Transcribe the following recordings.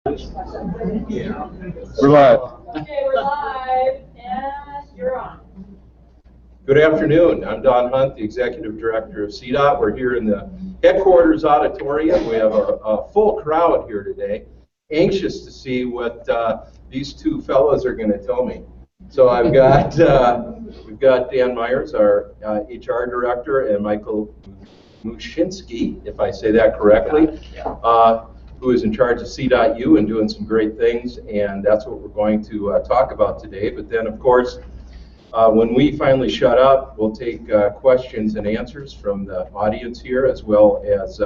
Yeah. We're live. Okay, we're live, and you're on. Good afternoon. I'm Don Hunt, the Executive Director of CDOT. We're here in the headquarters auditorium. We have a full crowd here today, anxious to see what these two fellows are going to tell me. So we've got Dan Myers, our HR Director, and Michael Mushinsky, if I say that correctly, who is in charge of CDOT-U and doing some great things, and that's what we're going to talk about today. But then, of course, when we finally shut up, we'll take questions and answers from the audience here, as well as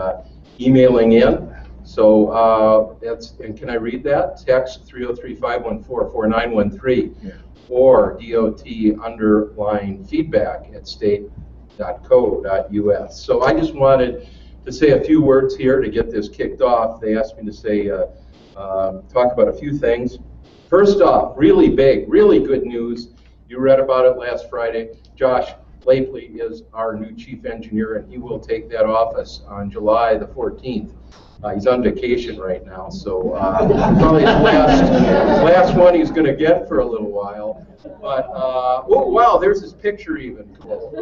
emailing in. So and can I read that? Text 303-514-4913 or DOT_feedback@state.co.us. So I just wanted to say a few words here to get this kicked off. They asked me to say, talk about a few things. First off, really big, really good news. You read about it last Friday. Josh Blakely is our new chief engineer, and he will take that office on July the 14th. He's on vacation right now, so probably his last one he's going to get for a little while. But, oh, wow, there's his picture even. Cool.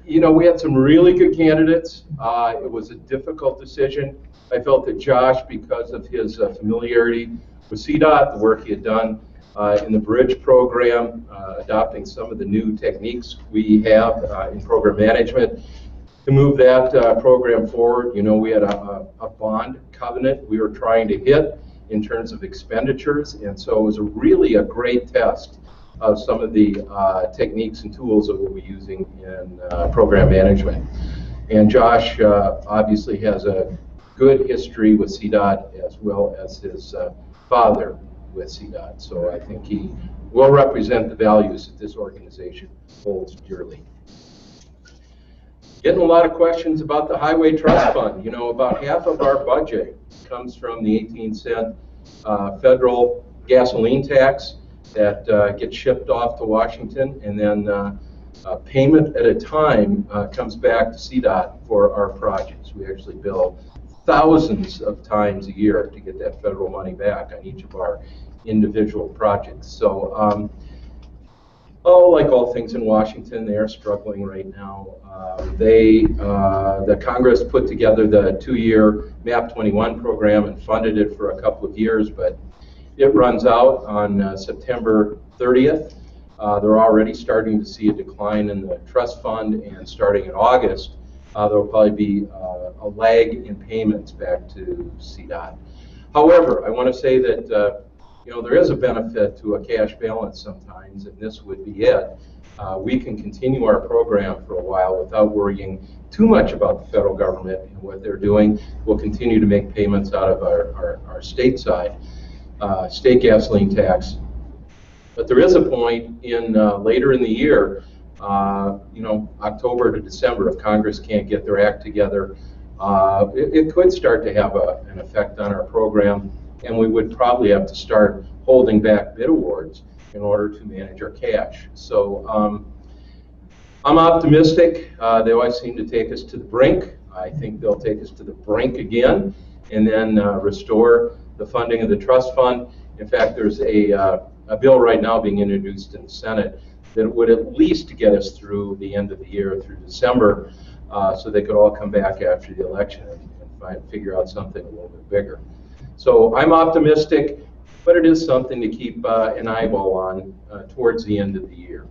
You know, we had some really good candidates. It was a difficult decision. I felt that Josh, because of his familiarity with CDOT, the work he had done in the bridge program, adopting some of the new techniques we have in program management, to move that program forward. You know, we had a bond covenant we were trying to hit in terms of expenditures, and so it was really a great test of some of the techniques and tools that we'll be using in program management. And Josh obviously has a good history with CDOT, as well as his father with CDOT, so I think he will represent the values that this organization holds dearly. Getting a lot of questions about the Highway Trust Fund. You know, about half of our budget comes from the 18-cent federal gasoline tax that gets shipped off to Washington, and then payment at a time comes back to CDOT for our projects. We actually bill thousands of times a year to get that federal money back on each of our individual projects. So, like all things in Washington, they are struggling right now. The Congress put together the 2-year MAP 21 program and funded it for a couple of years, but it runs out on September 30th. They're already starting to see a decline in the trust fund, and starting in August, there will probably be a lag in payments back to CDOT. However, I want to say that you know, there is a benefit to a cash balance sometimes, and this would be it. We can continue our program for a while without worrying too much about the federal government and what they're doing. We'll continue to make payments out of our state side, state gasoline tax. But there is a point in later in the year, you know, October to December, if Congress can't get their act together, it could start to have an effect on our program, and we would probably have to start holding back bid awards in order to manage our cash. So I'm optimistic. They always seem to take us to the brink. I think they'll take us to the brink again, and then restore the funding of the trust fund. In fact, there's a bill right now being introduced in the Senate that would at least get us through the end of the year, through December, so they could all come back after the election and figure out something a little bit bigger. So I'm optimistic, but it is something to keep an eyeball on towards the end of the year.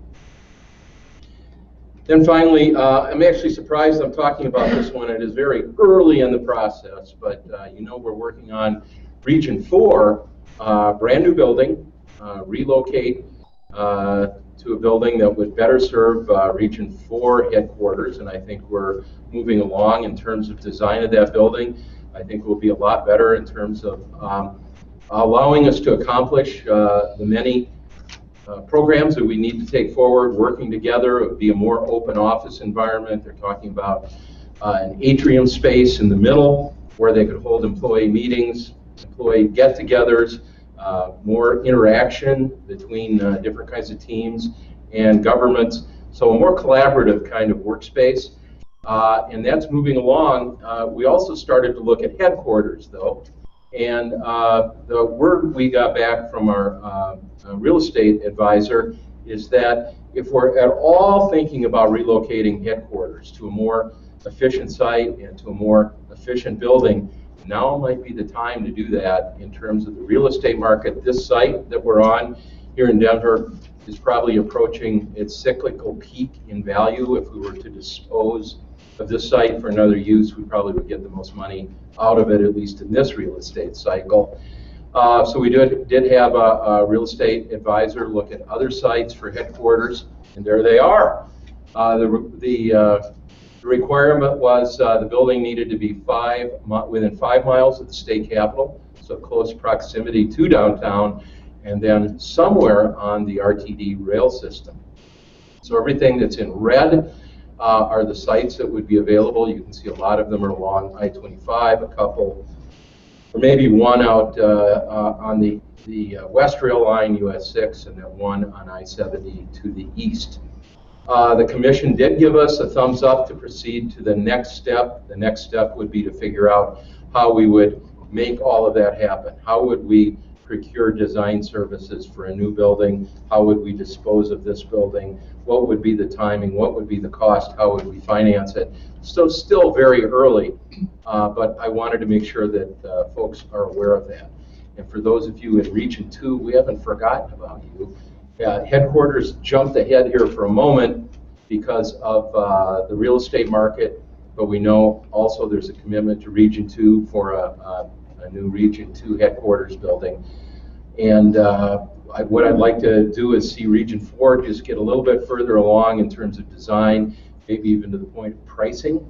Then finally, I'm actually surprised I'm talking about this one. It is very early in the process, but you know, we're working on Region 4, brand new building, relocate to a building that would better serve Region 4 headquarters, and I think we're moving along in terms of design of that building. I think will be a lot better in terms of allowing us to accomplish the many programs that we need to take forward, working together. It would be a more open office environment. They're talking about an atrium space in the middle where they could hold employee meetings, employee get-togethers, more interaction between different kinds of teams and governments. So a more collaborative kind of workspace. And that's moving along. We also started to look at headquarters, though. And the word we got back from our real estate advisor is that if we're at all thinking about relocating headquarters to a more efficient site and to a more efficient building, now might be the time to do that in terms of the real estate market. This site that we're on here in Denver is probably approaching its cyclical peak in value. If we were to dispose of this site for another use, we probably would get the most money out of it, at least in this real estate cycle. So we did have a real estate advisor look at other sites for headquarters, and there they are. The requirement was the building needed to be within 5 miles of the state capitol, so close proximity to downtown, and then somewhere on the RTD rail system. So everything that's in red are the sites that would be available. You can see a lot of them are along I-25, a couple, or maybe one out on the West Rail Line, US 6, and then one on I-70 to the east. The commission did give us a thumbs up to proceed to the next step. The next step would be to figure out how we would make all of that happen. How would we procure design services for a new building? How would we dispose of this building? What would be the timing? What would be the cost? How would we finance it? So still very early, but I wanted to make sure that folks are aware of that. And for those of you in Region 2, we haven't forgotten about you. Headquarters jumped ahead here for a moment because of the real estate market, but we know also there's a commitment to Region 2 for a new Region 2 headquarters building. And what I'd like to do is see Region 4 just get a little bit further along in terms of design, maybe even to the point of pricing.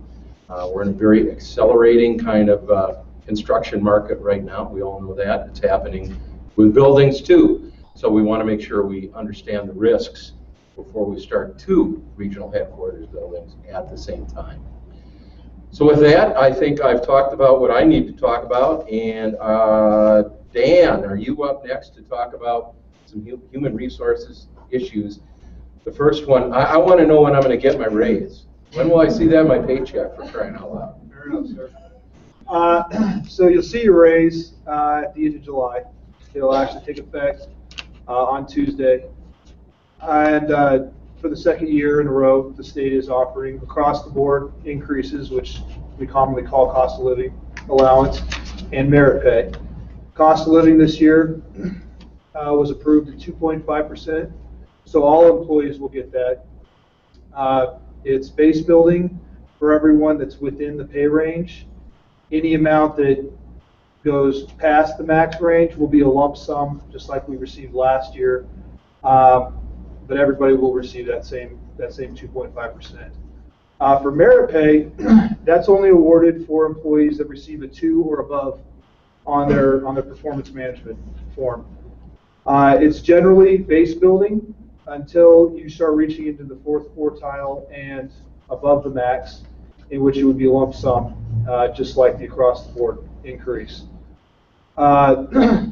We're in a very accelerating kind of construction market right now. We all know that. It's happening with buildings too. So we want to make sure we understand the risks before we start 2 regional headquarters buildings at the same time. So with that, I think I've talked about what I need to talk about. And Dan, are you up next to talk about some human resources issues? The first one, I want to know when I'm going to get my raise. When will I see that in my paycheck, for crying out loud? Fair enough, sir. So you'll see your raise at the end of July. It'll actually take effect on Tuesday. And for the second year in a row, the state is offering across the board increases, which we commonly call cost of living allowance and merit pay. Cost of living this year was approved at 2.5%, so all employees will get that. It's base building for everyone that's within the pay range. Any amount that goes past the max range will be a lump sum, just like we received last year. But everybody will receive that same 2.5%. For merit pay, that's only awarded for employees that receive a 2 or above on their performance management form. It's generally base building until you start reaching into the 4th quartile and above the max, in which it would be a lump sum, just like the across the board increase. The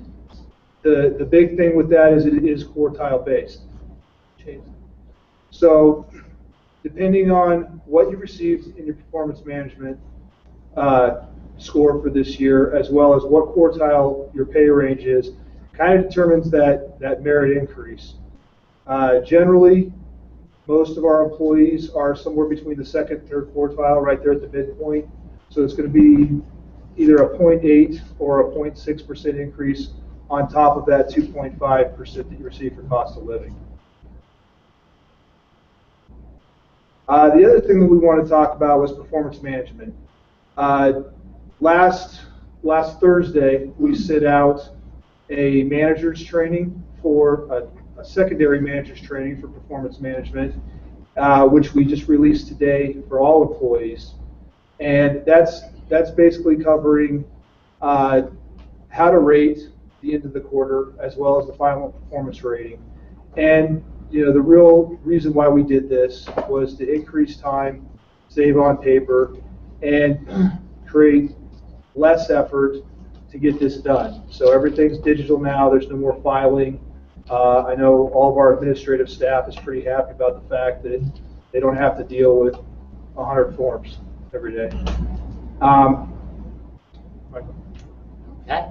big thing with that is it is quartile based. So depending on what you received in your performance management score for this year, as well as what quartile your pay range is, kind of determines that merit increase. Generally, most of our employees are somewhere between the 2nd and 3rd quartile, right there at the midpoint. So it's going to be either a 0.8 or a 0.6% increase on top of that 2.5% that you receive for cost of living. The other thing that we want to talk about was performance management. Last Thursday, we sent out a manager's training for a secondary manager's training for performance management, which we just released today for all employees. And that's basically covering how to rate the end of the quarter as well as the final performance rating. And the real reason why we did this was to increase time, save on paper, and create less effort to get this done. So everything's digital now. There's no more filing. I know all of our administrative staff is pretty happy about the fact that they don't have to deal with 100 forms every day. Okay.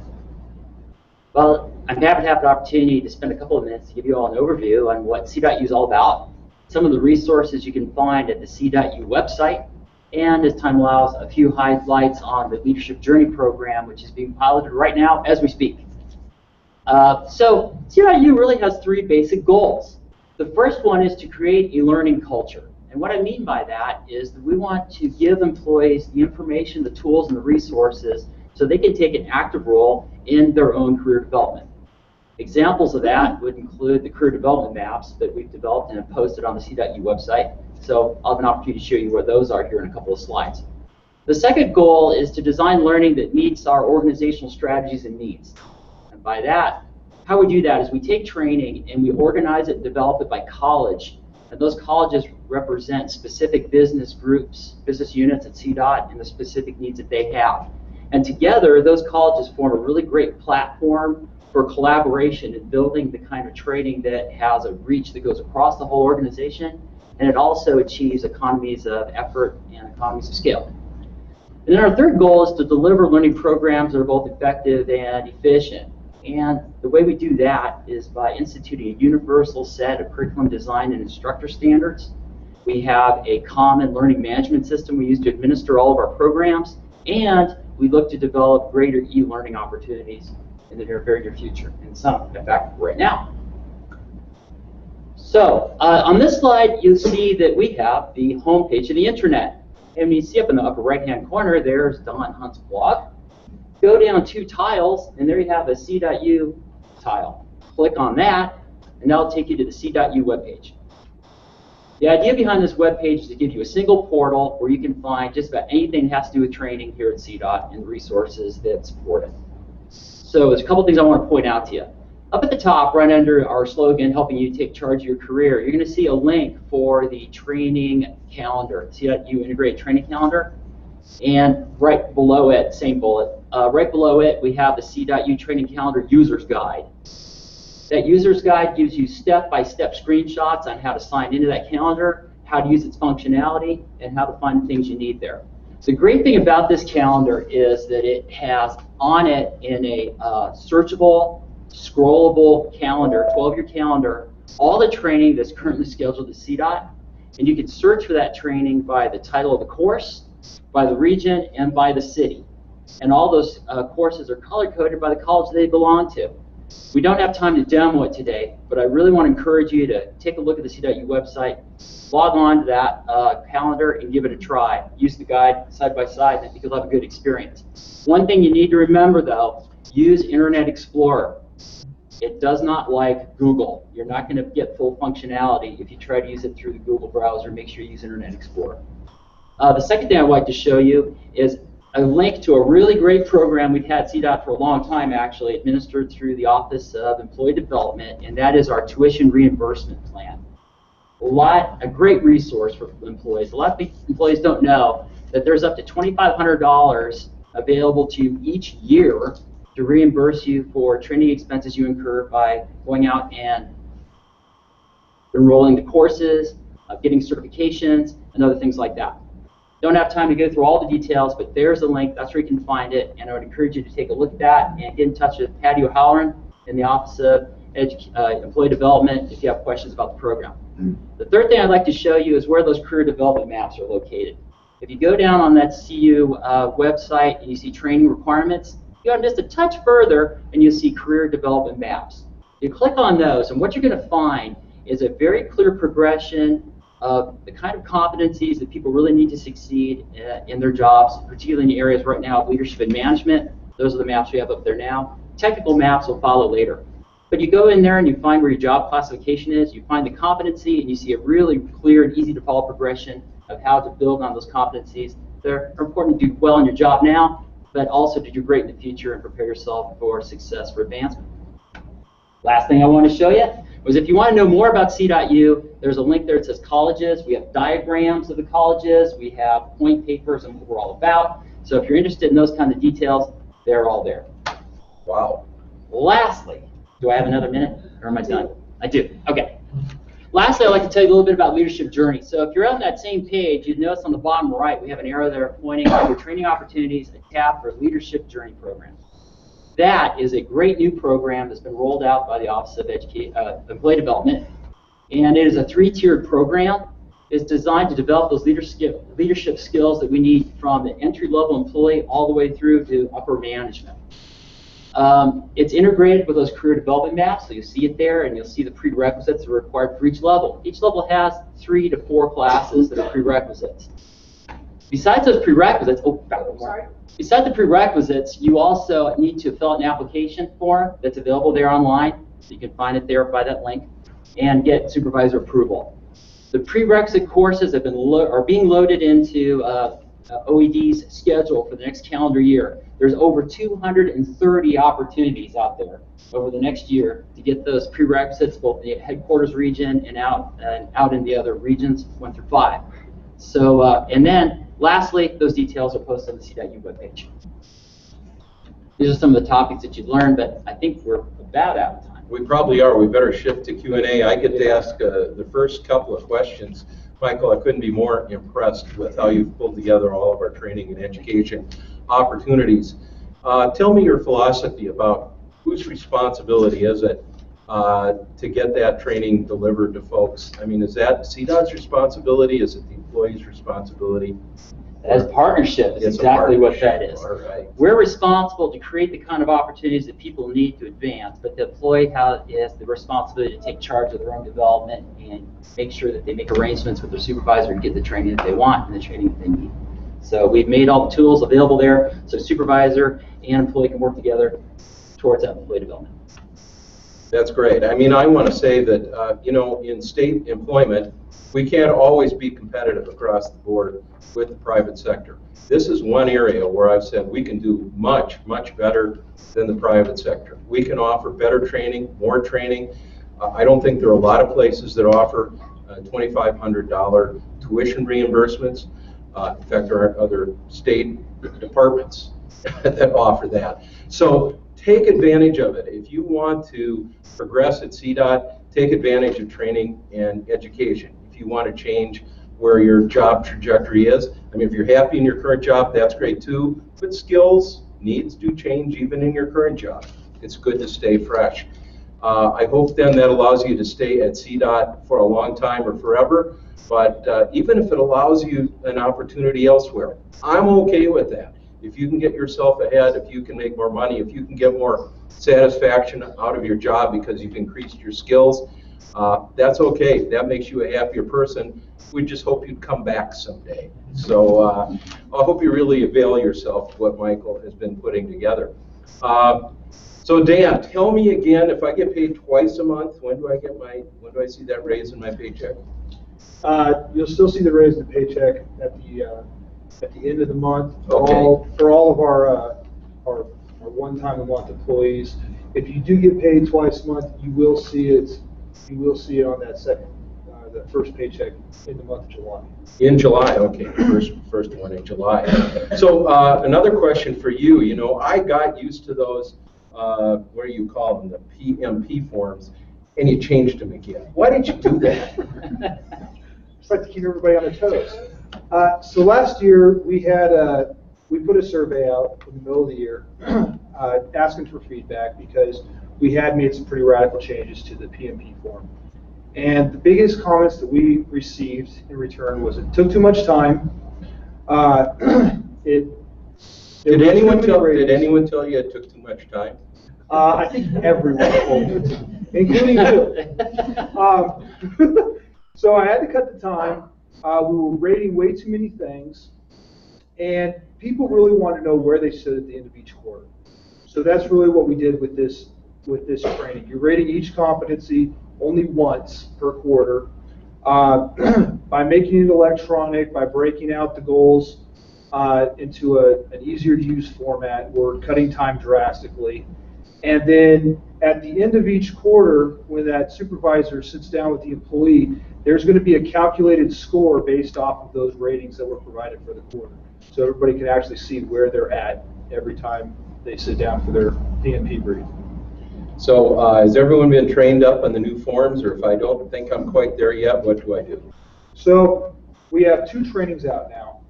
Well, I'm happy to have the opportunity to spend a couple of minutes to give you all an overview on what CDOT U is all about, some of the resources you can find at the CDOT U website, and as time allows, a few highlights on the Leadership Journey program, which is being piloted right now as we speak. So CDOT U really has three basic goals. The first one is to create a learning culture. And what I mean by that is that we want to give employees the information, the tools, and the resources so they can take an active role in their own career development. Examples of that would include the career development maps that we've developed and have posted on the CDOT U website. So I'll have an opportunity to show you where those are here in a couple of slides. The second goal is to design learning that meets our organizational strategies and needs. And by that, how we do that is we take training and we organize it and develop it by college. And those colleges represent specific business groups, business units at CDOT, and the specific needs that they have. And together, those colleges form a really great platform for collaboration in building the kind of training that has a reach that goes across the whole organization, and it also achieves economies of effort and economies of scale. And then our third goal is to deliver learning programs that are both effective and efficient. And the way we do that is by instituting a universal set of curriculum design and instructor standards. We have a common learning management system we use to administer all of our programs, and we look to develop greater e-learning opportunities in the very near future, and some, in fact, right now. So on this slide, you'll see that we have the homepage of the internet. And you see up in the upper right-hand corner, there's Don Hunt's blog. Go down 2 tiles, and there you have a C.U tile. Click on that, and that'll take you to the C.U webpage. The idea behind this webpage is to give you a single portal where you can find just about anything that has to do with training here at CDOT and the resources that support it. So there's a couple things I want to point out to you. Up at the top, right under our slogan, helping you take charge of your career, you're going to see a link for the training calendar, CDOT Integrated Training Calendar. And right below it, same bullet, right below it, we have the CDOT Training Calendar User's Guide. That user's guide gives you step-by-step screenshots on how to sign into that calendar, how to use its functionality, and how to find things you need there. The great thing about this calendar is that it has on it in a searchable, scrollable calendar, 12-year calendar, all the training that's currently scheduled at CDOT. And you can search for that training by the title of the course, by the region, and by the city. And all those courses are color-coded by the college they belong to. We don't have time to demo it today, but I really want to encourage you to take a look at the CDOT website, log on to that calendar, and give it a try. Use the guide side by side, and I think you'll have a good experience. One thing you need to remember, though, use Internet Explorer. It does not like Google. You're not going to get full functionality if you try to use it through the Google browser. Make sure you use Internet Explorer. The second thing I'd like to show you is a link to a really great program we've had at CDOT for a long time, actually, administered through the Office of Employee Development, and that is our tuition reimbursement plan. A great resource for employees. A lot of employees don't know that there's up to $2,500 available to you each year to reimburse you for training expenses you incur by going out and enrolling to courses, getting certifications, and other things like that. Don't have time to go through all the details, but there's a link. That's where you can find it, and I would encourage you to take a look at that and get in touch with Patty O'Halloran in the Office of Employee Development if you have questions about the program. The third thing I'd like to show you is where those career development maps are located. If you go down on that CU website and you see training requirements, you go just a touch further and you'll see career development maps. You click on those, and what you're going to find is a very clear progression of the kind of competencies that people really need to succeed in their jobs, particularly in the areas right now of leadership and management. Those are the maps we have up there now. Technical maps will follow later. But you go in there and you find where your job classification is, you find the competency, and you see a really clear and easy to follow progression of how to build on those competencies. They're important to do well in your job now, but also to do great in the future and prepare yourself for success, for advancement. Last thing I want to show you was if you want to know more about C.U, there's a link there that says colleges. We have diagrams of the colleges. We have point papers and what we're all about. So if you're interested in those kind of details, they're all there. Wow. Lastly, do I have another minute or am I done? I do. Okay. Lastly, I'd like to tell you a little bit about Leadership Journey. So if you're on that same page, you'll notice on the bottom right, we have an arrow there pointing to your training opportunities, a tab for Leadership Journey program. That is a great new program that's been rolled out by the Office of Employee Development, and it is a 3-tiered program. It's designed to develop those leadership skills that we need from the entry-level employee all the way through to upper management. It's integrated with those career development maps, so you see it there, and you'll see the prerequisites that are required for each level. Each level has 3 to 4 classes that are prerequisites. Besides those prerequisites, besides the prerequisites, you also need to fill out an application form that's available there online, so you can find it there by that link, and get supervisor approval. The prerequisite courses have been are being loaded into OED's schedule for the next calendar year. There's over 230 opportunities out there over the next year to get those prerequisites, both in the headquarters region and out in the other regions 1 through 5. So, and then lastly, those details are posted on the CDOT webpage. These are some of the topics that you've learned, but I think we're about out of time. We probably are. We better shift to Q&A. I get to ask the first couple of questions. Michael, I couldn't be more impressed with how you've pulled together all of our training and education opportunities. Tell me your philosophy about whose responsibility is it to get that training delivered to folks? I mean, is that CDOT's responsibility? Is it the employee's responsibility? As partnership is exactly what that is. All right. We're responsible to create the kind of opportunities that people need to advance, but the employee has the responsibility to take charge of their own development and make sure that they make arrangements with their supervisor to get the training that they want and the training that they need. So we've made all the tools available there so supervisor and employee can work together towards that employee development. That's great. I mean, I want to say that, you know, in state employment, we can't always be competitive across the board with the private sector. This is one area where I've said we can do much, much better than the private sector. We can offer better training, more training. I don't think there are a lot of places that offer $2,500 tuition reimbursements. In fact, there aren't other state departments that offer that. So take advantage of it. If you want to progress at CDOT, take advantage of training and education. If you want to change where your job trajectory is, I mean, if you're happy in your current job, that's great too, but skills, needs do change even in your current job. It's good to stay fresh. I hope then that allows you to stay at CDOT for a long time or forever, but even if it allows you an opportunity elsewhere, I'm okay with that. If you can get yourself ahead, if you can make more money, if you can get more satisfaction out of your job because you've increased your skills, that's okay. That makes you a happier person. We just hope you'd come back someday. So I hope you really avail yourself of what Michael has been putting together. So Dan, tell me again, if I get paid twice a month, when do I see that raise in my paycheck? You'll still see the raise in the paycheck at the end of the month Okay. for all of our one-time a month employees. If you do get paid twice a month, you will see it. You will see it on that that first paycheck in the month of July. In July, okay, first one in July. So another question for you. You know, I got used to those. What do you call them? The PMP forms, and you changed them again. Why did you do that? Just like to keep everybody on their toes. So last year we put a survey out in the middle of the year asking for feedback because we had made some pretty radical changes to the PMP form. And the biggest comments that we received in return was it took too much time. Did anyone tell you it took too much time? I think everyone told me, including you. So I had to cut the time. We were rating way too many things, and people really wanted to know where they stood at the end of each quarter. So that's really what we did with this training. You're rating each competency only once per quarter. By making it electronic, by breaking out the goals into an easier to use format, we're cutting time drastically. And then at the end of each quarter, when that supervisor sits down with the employee, there's going to be a calculated score based off of those ratings that were provided for the quarter. So everybody can actually see where they're at every time they sit down for their PMP brief. So has everyone been trained up on the new forms, or if I don't think I'm quite there yet, what do I do? So we have 2 trainings out now.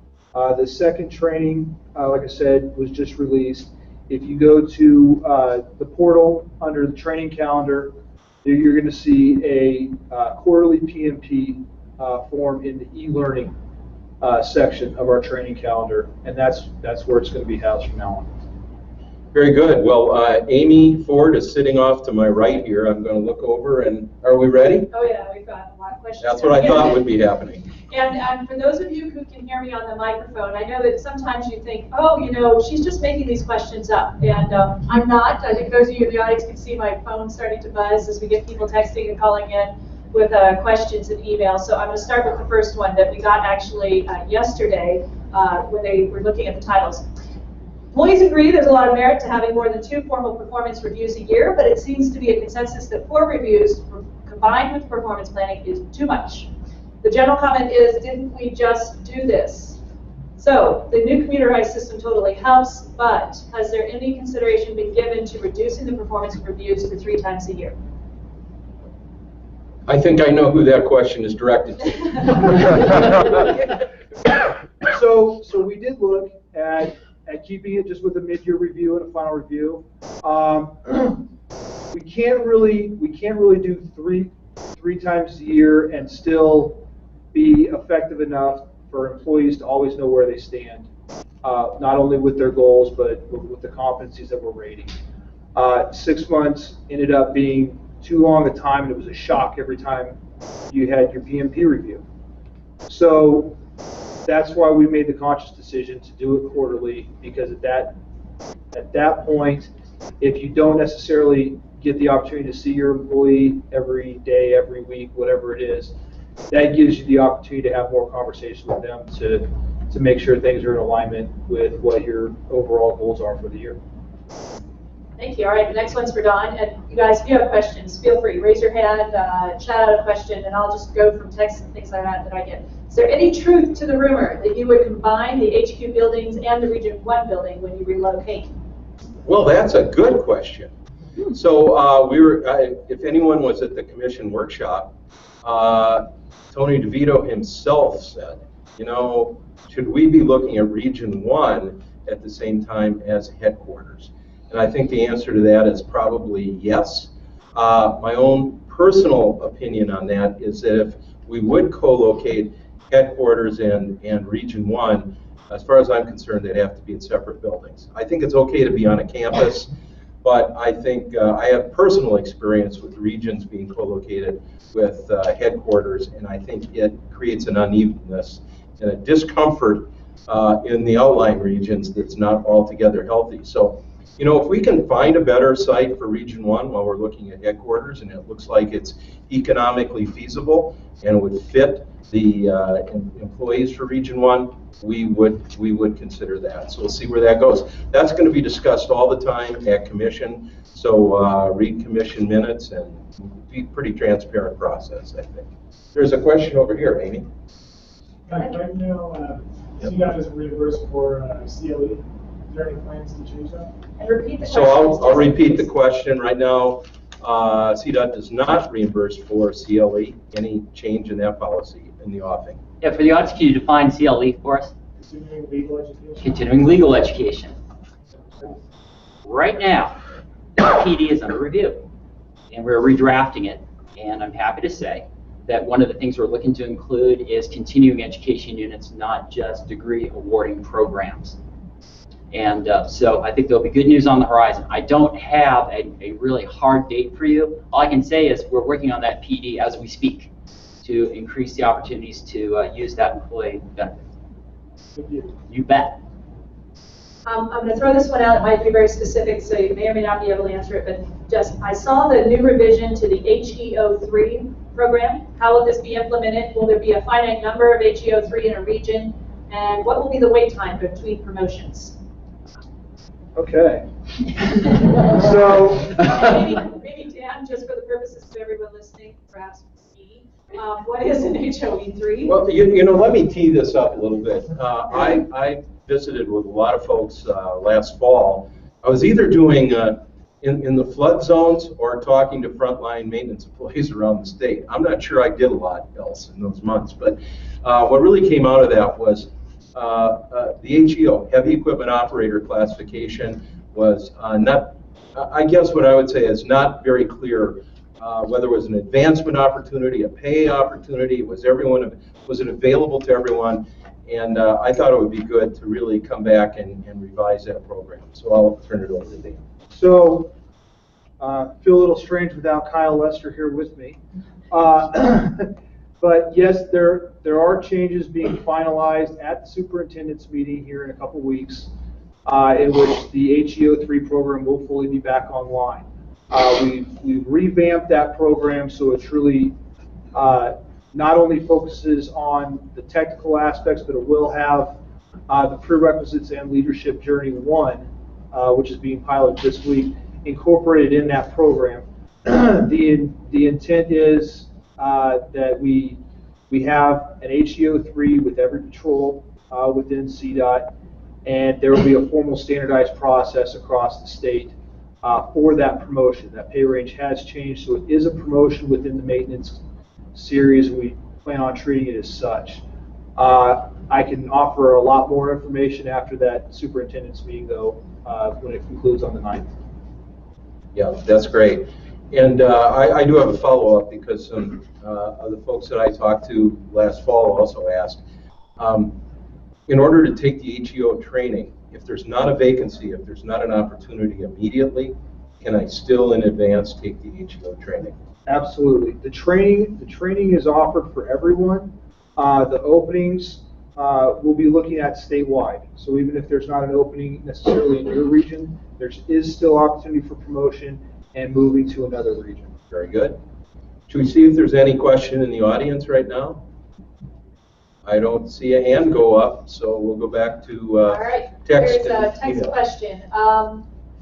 The second training, like I said, was just released. If you go to the portal under the training calendar, you're going to see a quarterly PMP form in the e-learning section of our training calendar, and that's where it's going to be housed from now on. Very good. Well, Amy Ford is sitting off to my right here. I'm going to look over, and are we ready? Oh yeah, we've got a lot of questions. That's what I thought would be happening. And for those of you who can hear me on the microphone, I know that sometimes you think, oh, you know, she's just making these questions up. And I'm not. I think those of you in the audience can see my phone starting to buzz as we get people texting and calling in with questions and emails. So I'm going to start with the first one that we got actually yesterday when they were looking at the titles. Employees agree there's a lot of merit to having more than 2 formal performance reviews a year, but it seems to be a consensus that 4 reviews combined with performance planning is too much. The general comment is, didn't we just do this? So the new computerized system totally helps, but has there any consideration been given to reducing the performance reviews to 3 times a year? I think I know who that question is directed to. So we did look at keeping it just with a mid-year review and a final review. We can't really do three times a year and still be effective enough for employees to always know where they stand, not only with their goals but with the competencies that we're rating. 6 months ended up being too long a time, and it was a shock every time you had your PMP review. So that's why we made the conscious decision to do it quarterly, because at that point, if you don't necessarily get the opportunity to see your employee every day, every week, whatever it is, that gives you the opportunity to have more conversation with them to make sure things are in alignment with what your overall goals are for the year. Thank you. All right, the next one's for Don. And you guys, if you have questions, feel free. Raise your hand, chat out a question, and I'll just go from text and things like that I get. Is there any truth to the rumor that you would combine the HQ buildings and the Region 1 building when you relocate? Well, that's a good question. So if anyone was at the commission workshop, Tony DeVito himself said, you know, should we be looking at Region 1 at the same time as headquarters? And I think the answer to that is probably yes. My own personal opinion on that is that if we would co-locate headquarters and Region 1, as far as I'm concerned, they'd have to be in separate buildings. I think it's okay to be on a campus, but I think I have personal experience with regions being co-located with headquarters, and I think it creates an unevenness and a discomfort in the outlying regions that's not altogether healthy. So, you know, if we can find a better site for Region 1 while we're looking at headquarters, and it looks like it's economically feasible and would fit the employees for Region 1, we would consider that. So we'll see where that goes. That's going to be discussed all the time at commission. So read commission minutes, and be pretty transparent process, I think. There's a question over here, Amy. Right now, CDOT is reimbursed for CLE. Is there any plans to change that? And repeat the question. So I'll repeat the question right now. CDOT does not reimburse for CLE. Any change in that policy in the offing? Yeah, for the audience, can you define CLE for us? Continuing legal education. Continuing legal education. Right now, the PD is under review, and we're redrafting it. And I'm happy to say that one of the things we're looking to include is continuing education units, not just degree awarding programs. And so I think there'll be good news on the horizon. I don't have a really hard date for you. All I can say is we're working on that PD as we speak to increase the opportunities to use that employee benefit. You bet. I'm going to throw this one out. It might be very specific, so you may or may not be able to answer it, but just, I saw the new revision to the HEO3 program. How will this be implemented? Will there be a finite number of HEO3 in a region? And what will be the wait time between promotions? Okay. So maybe Dan, just for the purposes of everyone listening, perhaps me, what is an HOE3? Well, you know, let me tee this up a little bit. I visited with a lot of folks last fall. I was either doing in the flood zones or talking to frontline maintenance employees around the state. I'm not sure I did a lot else in those months, but what really came out of that was the HEO, Heavy Equipment Operator classification, was not, I guess what I would say is not very clear whether it was an advancement opportunity, a pay opportunity, was it available to everyone? And I thought it would be good to really come back and revise that program. So I'll turn it over to Dan. So, feel a little strange without Kyle Lester here with me. But yes, there are changes being finalized at the superintendent's meeting here in a couple weeks, in which the HEO3 program will fully be back online. We've revamped that program so it truly not only focuses on the technical aspects, but it will have the prerequisites and leadership journey 1, which is being piloted this week, incorporated in that program. The intent is that we have an HEO3 with every patrol within CDOT, and there will be a formal standardized process across the state for that promotion. That pay range has changed, so it is a promotion within the maintenance series. We plan on treating it as such. I can offer a lot more information after that superintendent's meeting, though, when it concludes on the 9th. Yeah, that's great. And I do have a follow-up because some of the folks that I talked to last fall also asked, in order to take the HEO training, if there's not a vacancy, if there's not an opportunity immediately, can I still in advance take the HEO training? Absolutely. The training is offered for everyone. The openings we'll be looking at statewide. So even if there's not an opening necessarily in your region, there is still opportunity for promotion and moving to another region. Very good. Should we see if there's any question in the audience right now? I don't see a hand go up, so we'll go back to All right. text. Here's a text question.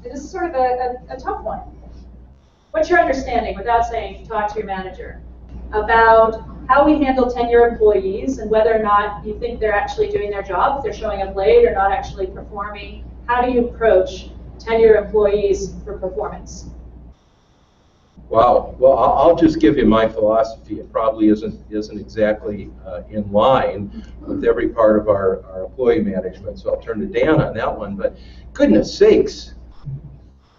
This is sort of a tough one. What's your understanding, without saying talk to your manager, about how we handle tenure employees and whether or not you think they're actually doing their job, if they're showing up late or not actually performing? How do you approach tenure employees for performance? Wow. Well, I'll just give you my philosophy. It probably isn't exactly in line with every part of our employee management, so I'll turn to Dan on that one. But goodness sakes,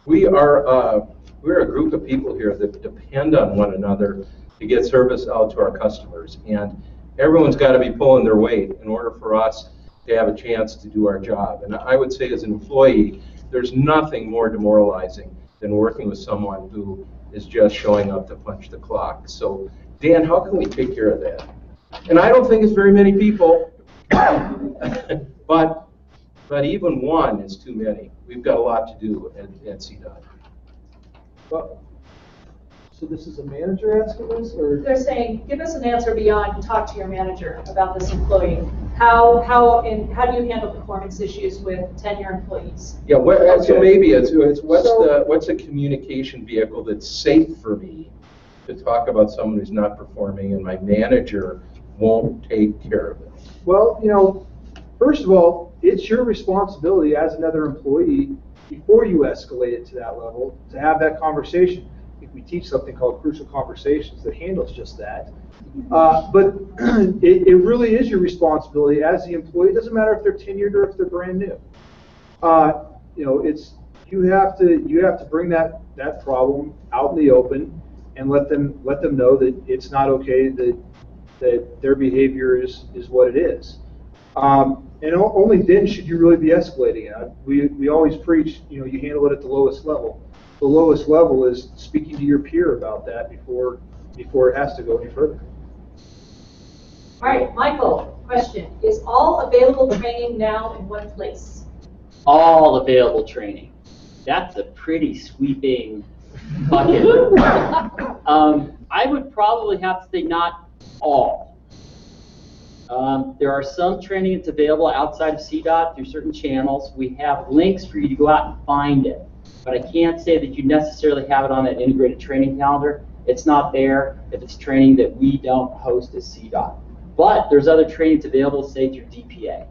we're a group of people here that depend on one another to get service out to our customers, and everyone's got to be pulling their weight in order for us to have a chance to do our job. And I would say as an employee, there's nothing more demoralizing than working with someone who is just showing up to punch the clock. So Dan, how can we take care of that? And I don't think it's very many people, but even one is too many. We've got a lot to do at CDOT. Well, so this is a manager asking this, or? They're saying, give us an answer beyond talk to your manager about this employee. How do you handle performance issues with tenure employees? Yeah, so maybe it's what's a communication vehicle that's safe for me to talk about someone who's not performing and my manager won't take care of it? Well, first of all, it's your responsibility as another employee before you escalate it to that level to have that conversation. I think we teach something called Crucial Conversations that handles just that. But it really is your responsibility as the employee. It doesn't matter if they're tenured or if they're brand new. You have to bring that problem out in the open and let them know that it's not okay, that their behavior is what it is. And only then should you really be escalating it. We always preach, you handle it at the lowest level. The lowest level is speaking to your peer about that before it has to go any further. All right, Michael, question. Is all available training now in one place? All available training. That's a pretty sweeping bucket. I would probably have to say not all. There are some training that's available outside of CDOT through certain channels. We have links for you to go out and find it. But I can't say that you necessarily have it on that integrated training calendar. It's not there if it's training that we don't host as CDOT. But there's other trainings available, say, through DPA.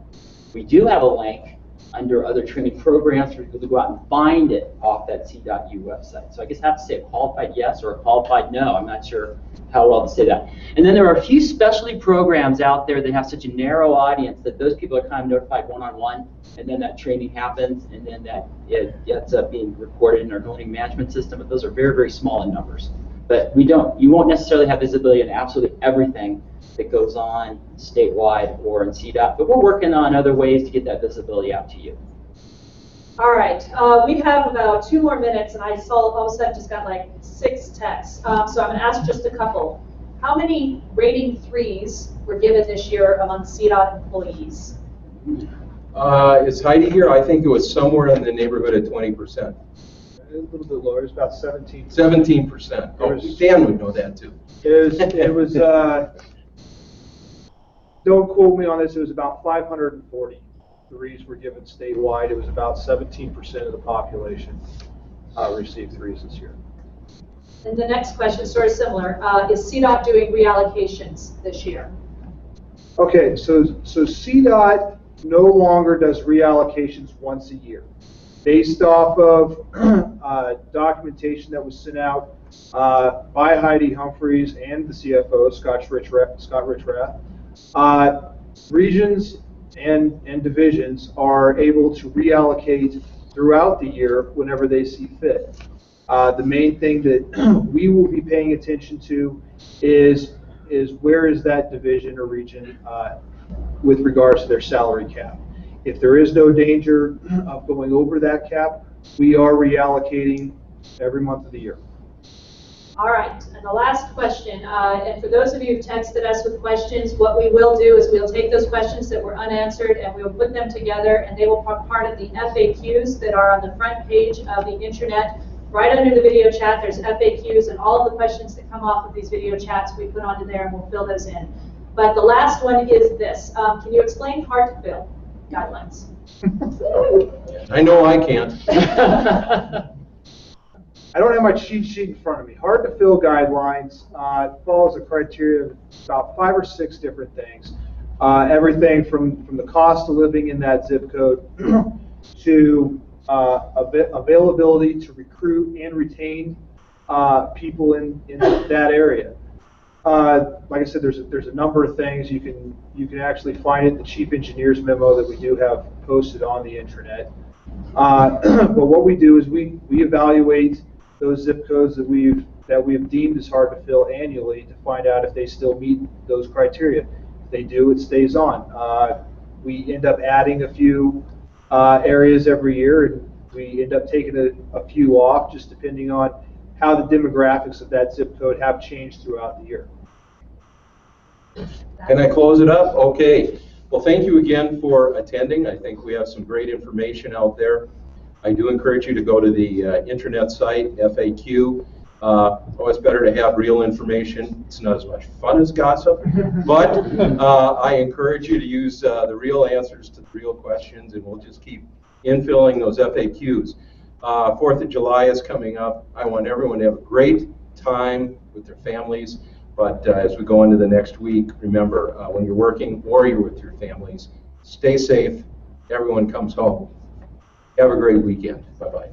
We do have a link under other training programs for people to go out and find it off that C.U website. So I guess I have to say a qualified yes or a qualified no. I'm not sure how well to say that. And then there are a few specialty programs out there that have such a narrow audience that those people are kind of notified one-on-one, and then that training happens, and then that it ends up being recorded in our learning management system. But those are very, very small in numbers. But you won't necessarily have visibility in absolutely everything that goes on statewide or in CDOT, but we're working on other ways to get that visibility out to you. All right, we have about 2 more minutes, and I saw all of a sudden just got like 6 texts. So I'm going to ask just a couple. How many rating 3s were given this year among CDOT employees? Is Heidi here? I think it was somewhere in the neighborhood of 20%. A little bit lower, it's about 17. 17%. Oh, Dan would know that too. It was don't quote me on this, it was about 540 threes were given statewide. It was about 17% of the population received 3s this year. And the next question is sort of similar. Is CDOT doing reallocations this year? Okay, so CDOT no longer does reallocations once a year. Based off of documentation that was sent out by Heidi Humphreys and the CFO, Scott Richrath, regions and divisions are able to reallocate throughout the year whenever they see fit. The main thing that we will be paying attention to is where is that division or region with regards to their salary cap. If there is no danger of going over that cap, we are reallocating every month of the year. All right, and the last question, and for those of you who texted us with questions, what we will do is we'll take those questions that were unanswered and we'll put them together, and they will form part of the FAQs that are on the front page of the intranet. Right under the video chat, there's FAQs, and all of the questions that come off of these video chats we put onto there, and we'll fill those in. But the last one is this. Can you explain hard to fill guidelines? I know I can't. I don't have my cheat sheet in front of me. Hard to fill guidelines follows a criteria of about 5 or 6 different things. Everything from the cost of living in that zip code to availability to recruit and retain people in that area. Like I said, there's a number of things you can actually find it in the chief engineer's memo that we do have posted on the intranet. But what we do is we evaluate those zip codes that we have deemed as hard to fill annually to find out if they still meet those criteria. If they do, it stays on. We end up adding a few areas every year, and we end up taking a few off, just depending on how the demographics of that zip code have changed throughout the year. Can I close it up? Okay. Well, thank you again for attending. I think we have some great information out there. I do encourage you to go to the intranet site, FAQ. Always better to have real information. It's not as much fun as gossip, but I encourage you to use the real answers to the real questions, and we'll just keep infilling those FAQs. 4th of July is coming up. I want everyone to have a great time with their families, but as we go into the next week, remember, when you're working or you're with your families, stay safe. Everyone comes home. Have a great weekend. Bye-bye.